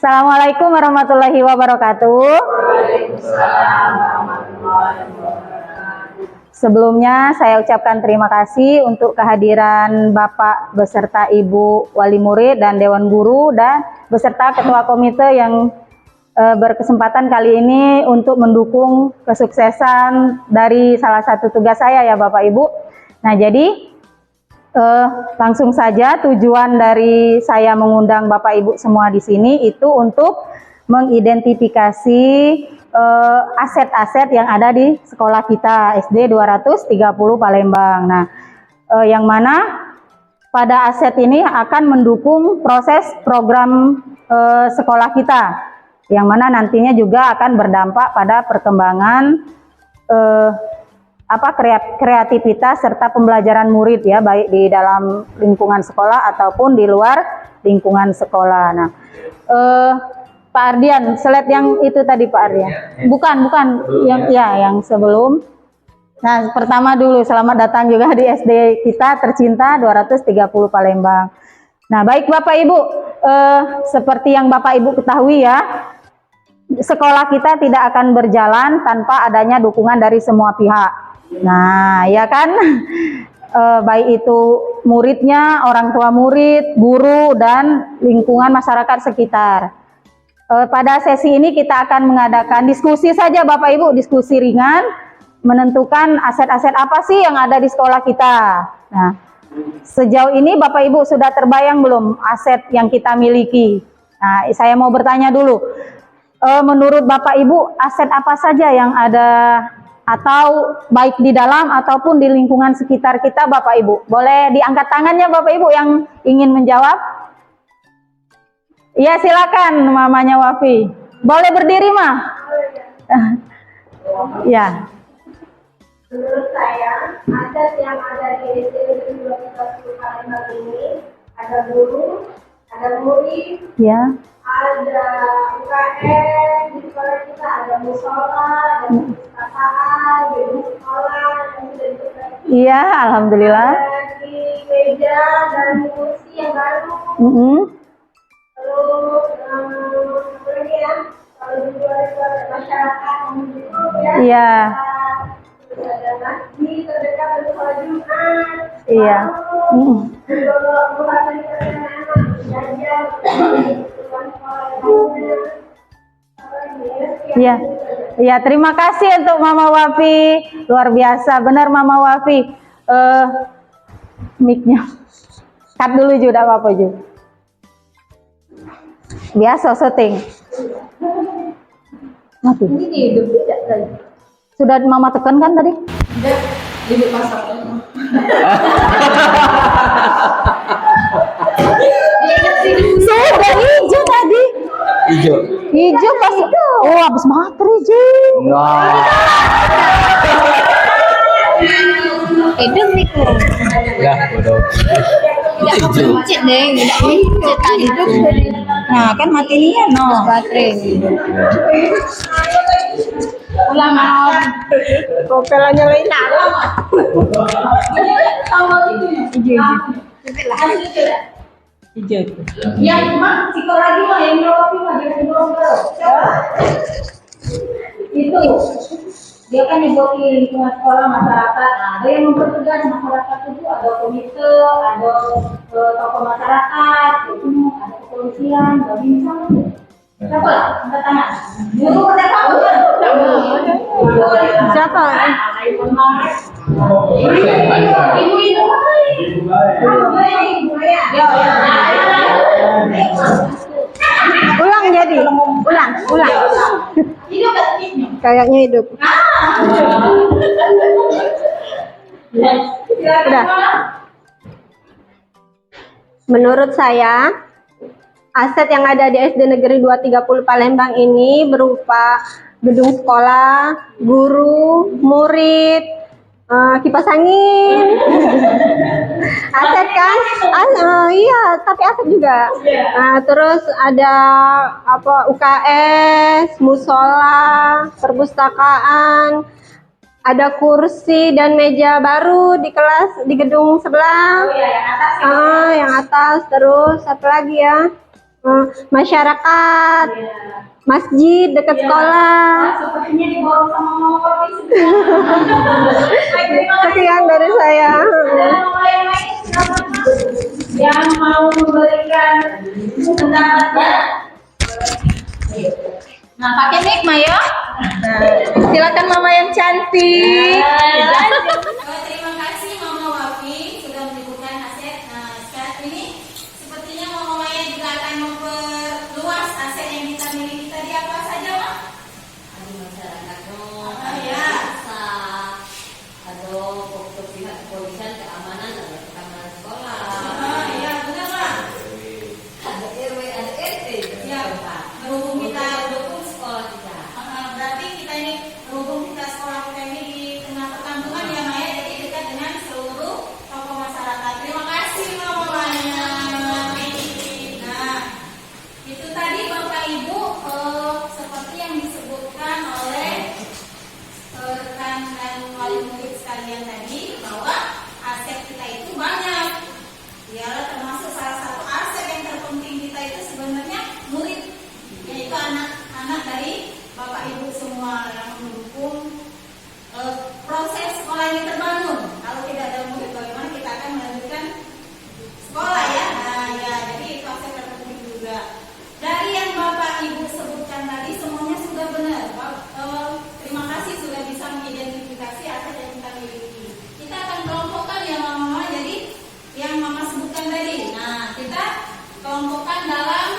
Assalamualaikum warahmatullahi wabarakatuh. Sebelumnya saya ucapkan terima kasih untuk kehadiran Bapak beserta Ibu Wali Murid dan Dewan Guru dan beserta Ketua Komite yang berkesempatan kali ini untuk mendukung kesuksesan dari salah satu tugas saya ya Bapak Ibu. Nah jadi langsung saja tujuan dari saya mengundang Bapak Ibu semua di sini itu untuk mengidentifikasi aset-aset yang ada di sekolah kita SD 230 Palembang. Nah, yang mana pada aset ini akan mendukung proses program sekolah kita, yang mana nantinya juga akan berdampak pada perkembangan kreativitas serta pembelajaran murid ya, baik di dalam lingkungan sekolah ataupun di luar lingkungan sekolah. Nah, Pak Ardian, slide yang itu tadi Pak Ardian, bukan yang sebelum. Nah, pertama dulu selamat datang juga di SD kita tercinta 230 Palembang. Nah, baik Bapak Ibu, seperti yang Bapak Ibu ketahui ya, sekolah kita tidak akan berjalan tanpa adanya dukungan dari semua pihak. Nah, ya kan, baik itu muridnya, orang tua murid, guru, dan lingkungan masyarakat sekitar. Pada sesi ini kita akan mengadakan diskusi saja Bapak Ibu, diskusi ringan, menentukan aset-aset apa sih yang ada di sekolah kita. Nah, sejauh ini Bapak Ibu sudah terbayang belum aset yang kita miliki? Nah, saya mau bertanya dulu, menurut Bapak Ibu aset apa saja yang ada atau baik di dalam ataupun di lingkungan sekitar kita Bapak Ibu? Boleh diangkat tangannya Bapak Ibu yang ingin menjawab? Iya silakan mamanya Wafi. Boleh berdiri mah? Ya. Menurut saya, aset yang ada di SD 230 Palembang ini ada guru, ada murid, Ya. ada UKM, di sekolah kita ada musola, ada perpustakaan, gedung sekolah yang sudah diperbaiki. Iya, alhamdulillah. Ada di meja dan kursi yang baru. Terus apa lagi ya? Kalau di luar masyarakat ya. Iya. Terus ada masjid terdekat untuk sholat Jumat. Iya. Kalau bukan anak-anak belajar Iya. Iya, terima kasih untuk Mama Wafi. Luar biasa, benar Mama Wafi. Mic-nya. Cut dulu juga apa-apa juga. Biasa syuting. Mati. ini hidup tidak lagi. Sudah Mama tekan kan tadi? Tidak, hidup masalahnya. Sudah hijau tadi. Hijau. Hijau pas. Oh, habis mati hijau. Hidup nih kok. Ya, bodoh. Tidak kepencet deh, tidak kepencet tadi hidup. Nah, kan matinya no. Baterai. Ulang Kopelannya lain hijau. yang cuma psikologi mah yang ngelopi mah jangan ngobrol. Itu dia kan nyebutin lingkungan sekolah masyarakat. Nah, ada yang mempertegas masyarakat itu, ada komite, ada tokoh masyarakat, ada kepolisian, babinsa. Siapa lah? Angkat tangan. Guru udah tahu kan? Siapa? Ibu itu ya. Ulang jadi. Ulang. Hidup kan? Kayaknya hidup. Udah. Menurut saya, aset yang ada di SD Negeri 230 Palembang ini berupa gedung sekolah, guru, murid, kipas angin. Aset kan? Iya, tapi aset juga. Terus ada UKS, musola, perpustakaan, ada kursi dan meja baru di kelas di gedung sebelah. Oh ya, yang atas. Yang atas. Terus apa lagi ya? Masyarakat, masjid dekat sekolah. Sepertinya dibawa sama mama papi semua. Baik, terima kasih. Sekian dari saya. Ada mama yang lain silakan, Mas, yang mau memberikan pendapatnya. Nah, pakai mic, Maya. Silakan mama yang cantik. Terima kasih Mama Wafi sudah menyebutkan aset. Nah, sekarang ini sepertinya Mama Maya juga akan memperluas aset yang kita miliki tadi apa saja, Mak? Ada masyarakat Ya. ada untuk pihak kepolisian keamanan ada keamanan sekolah Iya, benar, Mak. ada RW ada RT Ya, berhubung kita dukung sekolah kita berarti kita ini berhubung kita sekolah kita ini di tengah perkampungan ya Maya, jadi dekat dengan seluruh tokoh masyarakat. Terima kasih Mama Maya. Nah, itu tadi Bapak Ibu seperti yang disebutkan oleh rekan dan wali murid sekalian tadi bahwa aset kita itu banyak. Ya, termasuk salah satu aset yang terpenting kita itu sebenarnya murid, yaitu anak-anak dari Bapak Ibu semua yang mendukung proses sekolah ini terbangun. Kalau tidak ada murid, bagaimana kita akan melanjutkan sekolah ya? Nah, ya, jadi itu aset terpenting juga. Dari yang Bapak Ibu sebutkan tadi semuanya sudah benar. Terima kasih sudah bisa mengidentifikasi aset yang kita miliki. Kita akan kelompokkan ya Mama, jadi yang Mama sebutkan tadi. Nah, kita kelompokkan dalam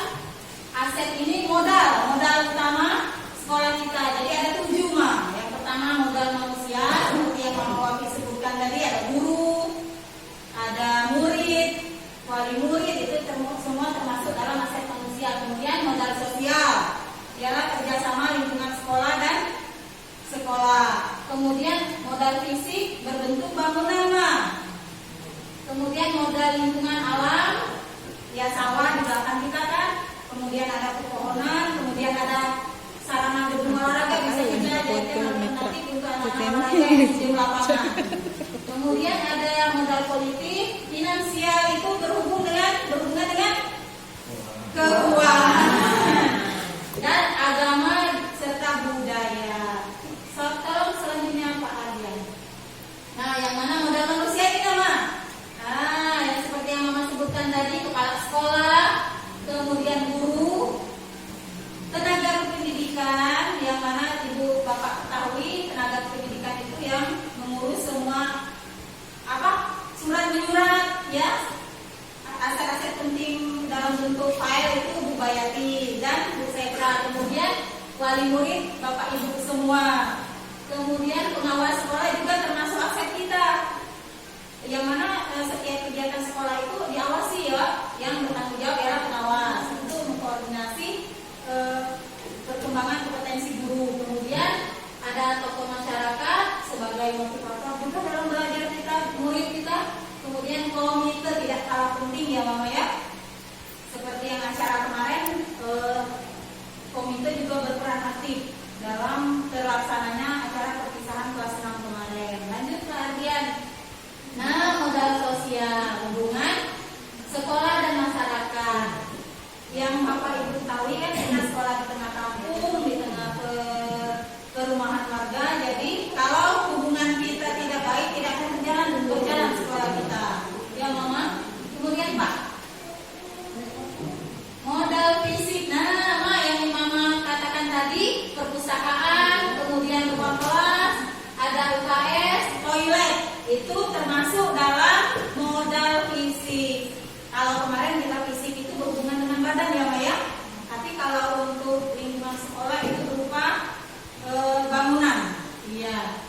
aset ini modal utama sekolah kita. Jadi ada 7 Ma. Yang pertama modal manusia, seperti yang Mama Wafi sebutkan tadi, ada guru, ada murid, wali murid, itu semua termasuk dalam aset manusia. Kemudian modal sosial, ialah kerjasama lingkungan sekolah dan sekolah. Kemudian modal fisik berbentuk bangunan Ma. Kemudian modal lingkungan alam, ya sawah di belakang kita kan. Kemudian ada pepohonan, kemudian ada sarana gedung olahraga bisa kita jadikan alternatif untuk anak-anak olahraga yang di lapangan. Kemudian ada modal politik, finansial itu berhubungan dengan keuangan dan agama serta budaya. Tolong selanjutnya Pak Ardian. Nah, yang mana modal manusia ini Mama? Nah, yang seperti yang Mama sebutkan tadi, kepala sekolah, kemudian guru, tenaga pendidikan, yang mana Ibu Bapak ketahui tenaga pendidikan itu yang mengurus semua surat menyurat ya, aset-aset penting dalam bentuk file itu Bu Bayati dan Bu Setra. Kemudian wali murid Bapak Ibu semua. Kemudian pengawas sekolah juga termasuk aset kita, yang mana setiap kegiatan sekolah itu diawasi ya, yang bertanggung jawab ialah pengawas untuk mengkoordinasi perkembangan kompetensi guru. Kemudian ada tokoh masyarakat sebagai motivator juga dalam belajar kita, murid kita. Kemudian komite tidak kalah penting ya Mama ya, seperti yang acara kemarin, komite juga berperan aktif dalam terlaksananya acara perpisahan kelas 6 kemarin. Lanjut ke Ardian. Nah, modal sosial, hubungan sekolah dan masyarakat. Yang Bapak Ibu ketahui kan, dengan sekolah di tengah kampung, di tengah perumahan warga. Jadi kalau hubungan kita tidak baik, tidak akan berjalan sekolah kita. Ya Mama. Kemudian Pak, modal fisik. Nah, Ma, yang Mama katakan tadi, perpustakaan, kemudian ruang kelas, ada UKS, toilet, itu termasuk dalam modal fisik. Kalau kemarin kita fisik itu berhubungan dengan badan ya Ma ya. Tapi kalau untuk lingkungan sekolah itu berupa bangunan. Iya.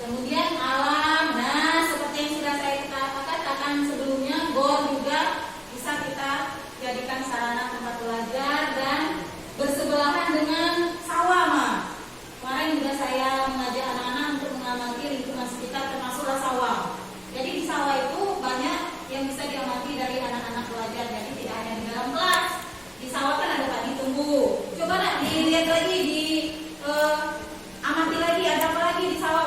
Kemudian alam. Nah, seperti yang sudah saya katakan sebelumnya, GOR juga bisa kita jadikan sarana tempat belajar dan bersebelahan dengan sawah Ma. Kemarin juga saya mengajak anak-anak untuk mengamati lingkungan sekitar termasuklah sawah. Jadi di sawah itu banyak yang bisa diamati dari anak-anak belajar. Jadi tidak hanya di dalam kelas. Di sawah kan ada tadi tumbuh. Coba nak dilihat lagi, amati lagi ada apa lagi di sawah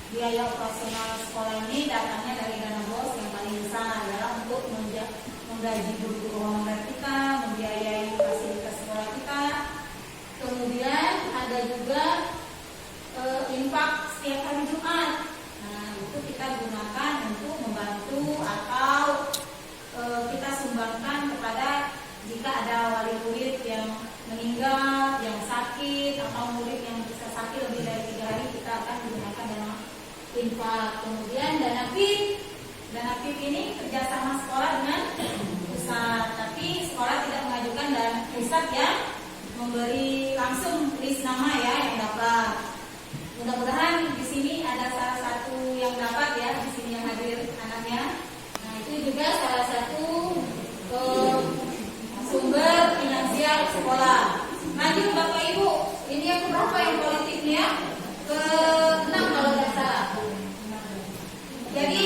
biaya operasional sekolah ini datangnya dari dana BOS yang paling besar adalah untuk menggaji guru-guru honorer kita, membiayai fasilitas sekolah kita. Kemudian ada juga infak setiap hari Jumat. Nah, itu kita gunakan untuk membantu atau kita sumbangkan kepada jika ada wali murid yang meninggal, yang sakit, atau murid yang bisa sakit lebih dari 3 hari, kita akan menggunakan dana infak. Kemudian dana PIP ini kerjasama sekolah dengan pusat, tapi sekolah tidak mengajukan dana pusat yang memberi langsung list nama ya yang dapat. Mudah-mudahan di sini ada salah satu yang dapat ya, di sini yang hadir anaknya. Nah, itu juga salah satu sumber finansial sekolah. Maju Bapak Ibu, ini yang berapa yang politiknya? Ke-6 kalau tidak salah. Jadi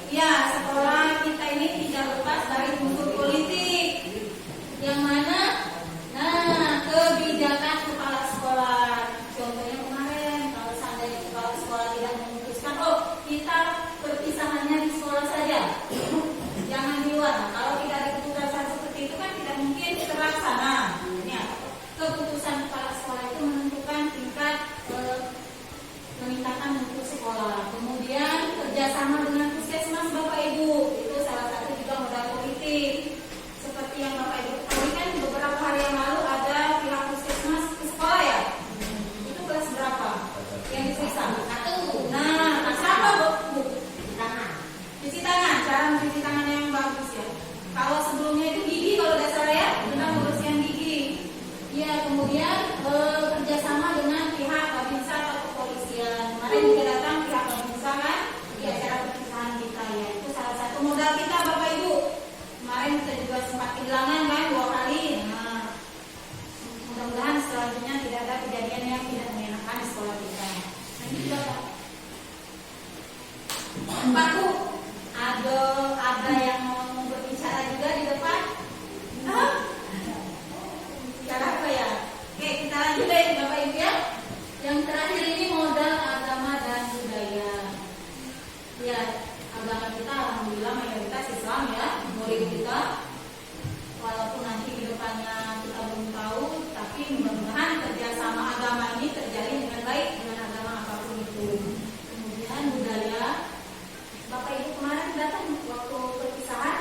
ya sekolah kita ini tidak lepas dari unsur politik. Yang mana? Nah, kebijakan kepala sekolah. Contohnya kemarin kalau seandainya kepala sekolah tidak memutuskan, oh kita perpisahannya di sekolah saja, jangan di luar. Nah, kalau tidak ada keputusan seperti itu kan tidak mungkin terlaksana. Ya, keputusan kepala sekolah itu menentukan tingkat meningkatkan mutu sekolah. Kemudian kerjasama dengan puskesmas Bapak Ibu, itu salah satu juga modal politik. Seperti yang Bapak Ibu ketahui kan beberapa hari yang lalu ada pihak puskesmas ke sekolah ya. Itu kelas berapa yang diperiksa? 1. Nah, siapa Bu? Cuci tangan, cara mencuci tangan yang bagus ya. Kalau sebelumnya itu gigi kalau tidak salah ya, tentang membersihkan gigi. Ya, kemudian kerjasama dengan pihak Babinsa atau kepolisian. Kemarin juga datang pihak Babinsa kan di acara perpisahan kita ya. Itu salah satu modal kita Bapak Ibu. Kemarin kita juga sempat kehilangan kan 2 kali. Nah, mudah-mudahan selanjutnya tidak ada kejadian yang tidak mengenakan di sekolah kita. Nah, ini juga Pak. 4 Bu. Ada yang mau berbicara juga di depan? Bicara apa ya? Oke, kita lanjut deh Bapak Ibu ya. Yang terakhir ini modal agama dan budaya. Ya, agama kita alhamdulillah mayoritas Islam ya, murid kita. Walaupun nanti di depannya kita belum tahu, tapi mudah-mudahan kerjasama agama ini terjalin dengan baik dengan agama apapun itu. Kemudian budaya. Bapak Ibu kemarin datang waktu perpisahan,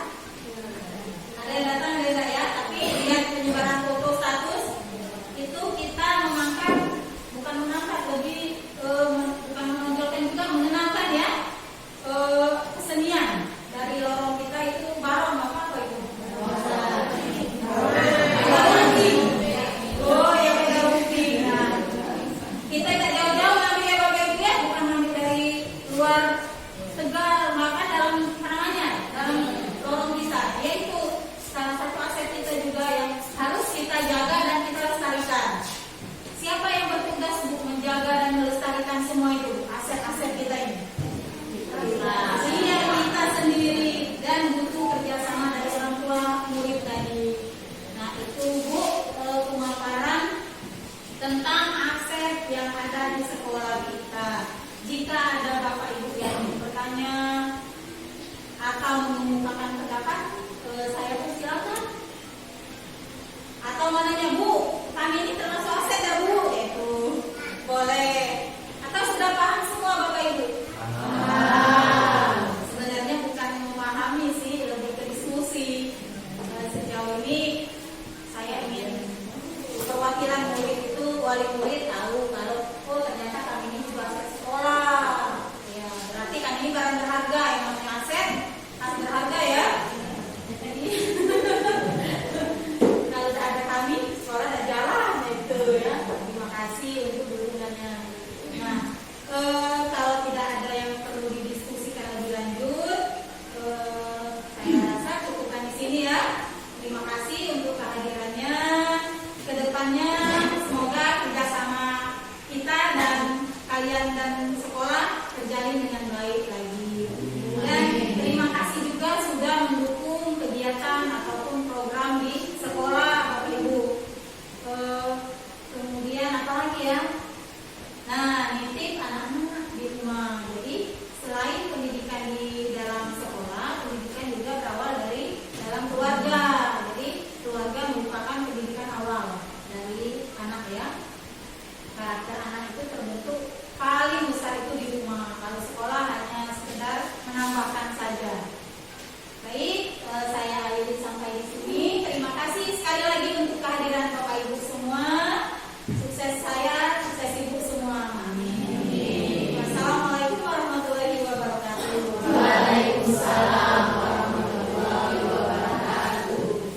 ada yang datang ada ya, tapi lihat penyebaran foto status itu kita mengangkat lebih bukan menonjolkan juga mengenalkan ya kesenian dari lorong kita itu barong apa itu? Oh ya pedagogi. Nah, kita tidak jauh-jauh ngambil ya Bapak Ibu ya, bukan ngambil dari luar Tegal, bahkan dalam lorong kita, yaitu salah satu aset kita juga yang harus kita jaga dan kita lestarikan. Siapa yang bertugas untuk menjaga dan melestarikan semua itu aset-aset kita ini? Iya, kita sendiri dan butuh kerjasama dari orang tua murid tadi. Nah itu Bu pemaparan tentang aset yang ada di sekolah kita. Jika ada Bapak Ibu yang bertanya atau mengungkapkan pendapat, saya persilakan. Atau mananya Bu, kami ini termasuk aset ya Bu? Itu boleh. Atau sudah paham semua Bapak Ibu? Sebenarnya bukan memahami sih, lebih ke diskusi. Sejauh ini saya ingin perwakilan murid itu, wali murid tahu kalau oh ternyata kami ini juga aset sekolah. Ya, berarti kami ini barang berharga, yang namanya aset harus berharga ya. Jadi kalau tidak ada kami, sekolah ada jalan itu ya. Terima kasih untuk dukungannya. Nah, kalau tidak ada yang perlu didiskusikan lebih lanjut, saya rasa cukupkan di sini ya. Terima kasih untuk kehadirannya. Kedepannya semoga kerjasama kita dan kalian dan sekolah terjalin dengan baik lagi. Dan terima kasih juga sudah mendukung kegiatan ataupun program di sekolah Bapak Ibu. Kemudian apa lagi ya? Nah, nitip anak-anak di rumah. Jadi selain pendidikan di dalam sekolah, pendidikan juga berawal dari dalam keluarga. Jadi keluarga merupakan pendidikan awal dari anak ya. Karakter anak itu terbentuk paling besar itu di rumah. Kalau sekolah hanya sekedar menambahkan saja. Baik, saya akhiri sampai di sini. Terima kasih sekali lagi untuk kehadiran Bapak Ibu semua. Sukses saya, sukses Ibu semua. Amin. Wassalamualaikum warahmatullahi wabarakatuh. Waalaikumsalam.